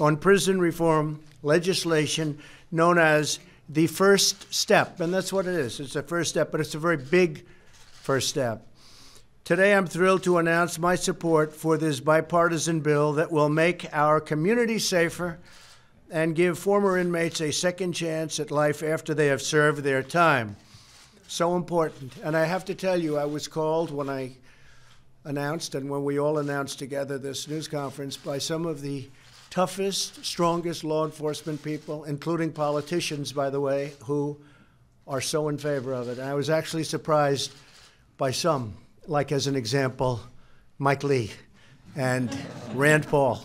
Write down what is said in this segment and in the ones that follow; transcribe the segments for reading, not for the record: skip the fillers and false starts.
on prison reform legislation known as the first step. And that's what it is. It's a first step, but it's a very big first step. Today, I'm thrilled to announce my support for this bipartisan bill that will make our community safer and give former inmates a second chance at life after they have served their time. So important. And I have to tell you, I was called when I announced and when we all announced together this news conference by some of the toughest, strongest law enforcement people, including politicians, by the way, who are so in favor of it. And I was actually surprised by some, like as an example, Mike Lee and Rand Paul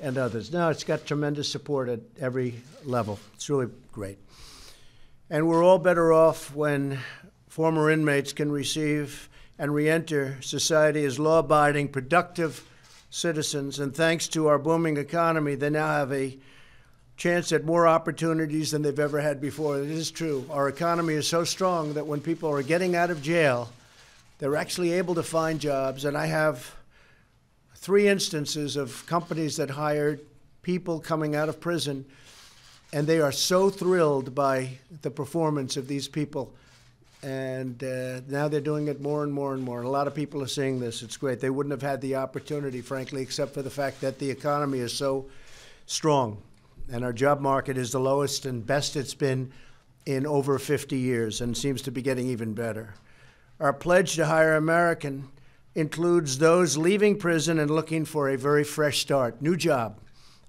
and others. No, it's got tremendous support at every level. It's really great. And we're all better off when former inmates can receive and re-enter society as law-abiding, productive citizens. And thanks to our booming economy, they now have a chance at more opportunities than they've ever had before. It is true. Our economy is so strong that when people are getting out of jail, they're actually able to find jobs. And I have 3 instances of companies that hired people coming out of prison, and they are so thrilled by the performance of these people. And now they're doing it more and more and more. A lot of people are seeing this. It's great. They wouldn't have had the opportunity, frankly, except for the fact that the economy is so strong. And our job market is the lowest and best it's been in over 50 years and seems to be getting even better. Our pledge to hire American includes those leaving prison and looking for a very fresh start, new job,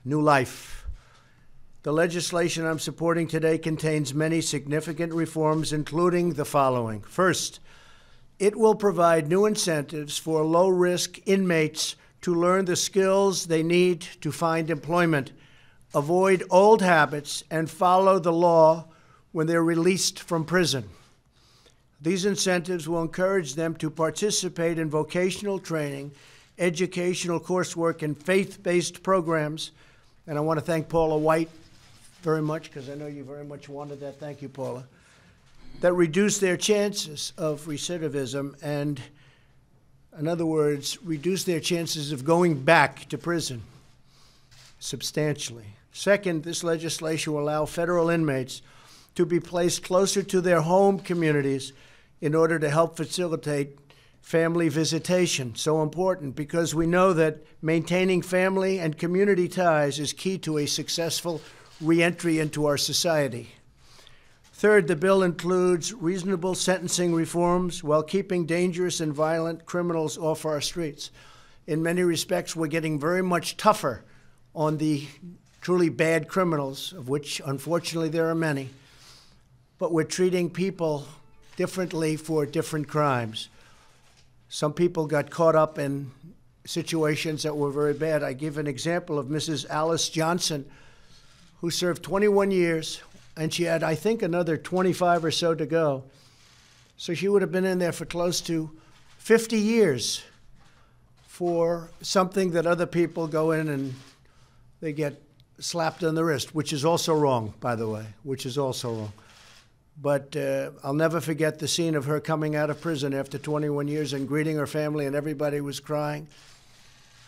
new life. The legislation I'm supporting today contains many significant reforms, including the following. First, it will provide new incentives for low-risk inmates to learn the skills they need to find employment, avoid old habits, and follow the law when they're released from prison. These incentives will encourage them to participate in vocational training, educational coursework, and faith-based programs. And I want to thank Paula White very much, because I know you very much wanted that. Thank you, Paula. That reduce their chances of recidivism and, in other words, reduce their chances of going back to prison substantially. Second, this legislation will allow federal inmates to be placed closer to their home communities in order to help facilitate family visitation. So important, because we know that maintaining family and community ties is key to a successful re-entry into our society. Third, the bill includes reasonable sentencing reforms while keeping dangerous and violent criminals off our streets. In many respects, we're getting very much tougher on the truly bad criminals, of which, unfortunately, there are many. But we're treating people differently for different crimes. Some people got caught up in situations that were very bad. I give an example of Mrs. Alice Johnson, who served 21 years, and she had, I think, another 25 or so to go. So she would have been in there for close to 50 years for something that other people go in and they get slapped on the wrist, which is also wrong, by the way, which is also wrong. But I'll never forget the scene of her coming out of prison after 21 years and greeting her family, and everybody was crying.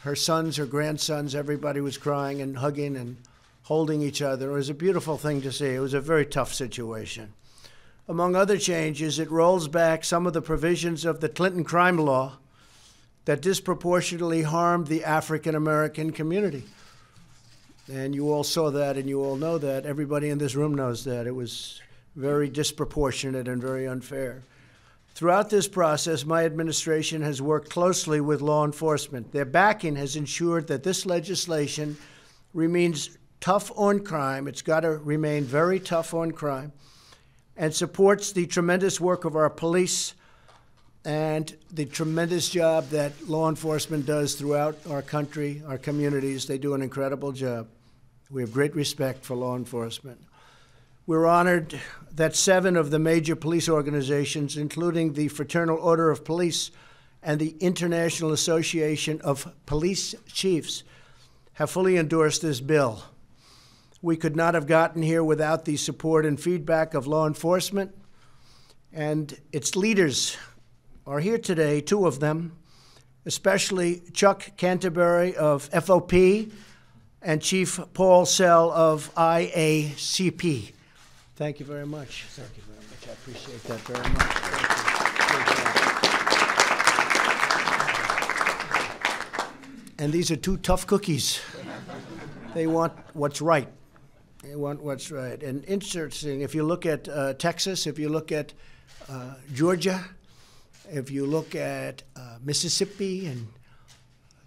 Her sons, her grandsons, everybody was crying and hugging and holding each other. It was a beautiful thing to see. It was a very tough situation. Among other changes, it rolls back some of the provisions of the Clinton crime law that disproportionately harmed the African-American community. And you all saw that, and you all know that. Everybody in this room knows that. It was very disproportionate and very unfair. Throughout this process, my administration has worked closely with law enforcement. Their backing has ensured that this legislation remains tough on crime. It's got to remain very tough on crime, and supports the tremendous work of our police and the tremendous job that law enforcement does throughout our country, our communities. They do an incredible job. We have great respect for law enforcement. We're honored that 7 of the major police organizations, including the Fraternal Order of Police and the International Association of Police Chiefs, have fully endorsed this bill. We could not have gotten here without the support and feedback of law enforcement, and its leaders are here today, 2 of them, especially Chuck Canterbury of FOP and Chief Paul Sell of IACP. Thank you very much. Thank you very much. I appreciate that very much. Thank you. And these are two tough cookies. They want what's right. They want what's right. And interesting, if you look at Texas, if you look at Georgia, if you look at Mississippi and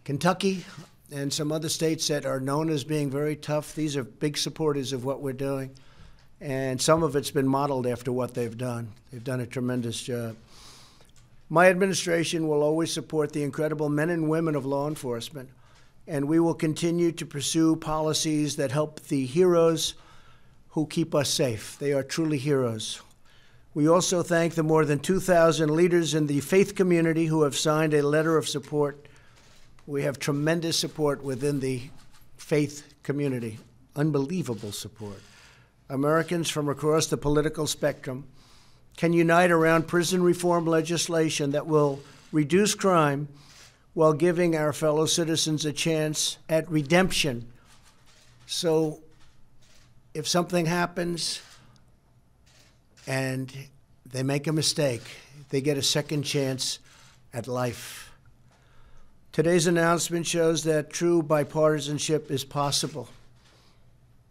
Kentucky and some other states that are known as being very tough, these are big supporters of what we're doing. And some of it's been modeled after what they've done. They've done a tremendous job. My administration will always support the incredible men and women of law enforcement, and we will continue to pursue policies that help the heroes who keep us safe. They are truly heroes. We also thank the more than 2,000 leaders in the faith community who have signed a letter of support. We have tremendous support within the faith community, unbelievable support. Americans from across the political spectrum can unite around prison reform legislation that will reduce crime while giving our fellow citizens a chance at redemption. So if something happens and they make a mistake, they get a second chance at life. Today's announcement shows that true bipartisanship is possible,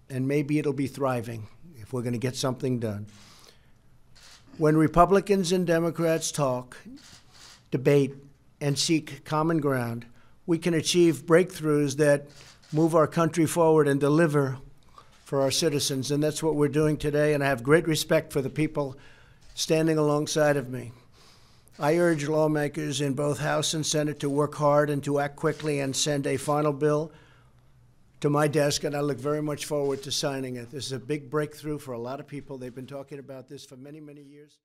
and maybe it'll be thriving if we're going to get something done. When Republicans and Democrats talk, debate, and seek common ground, we can achieve breakthroughs that move our country forward and deliver for our citizens. And that's what we're doing today, and I have great respect for the people standing alongside of me. I urge lawmakers in both House and Senate to work hard and to act quickly and send a final bill to my desk, and I look very much forward to signing it. This is a big breakthrough for a lot of people. They've been talking about this for many, many years.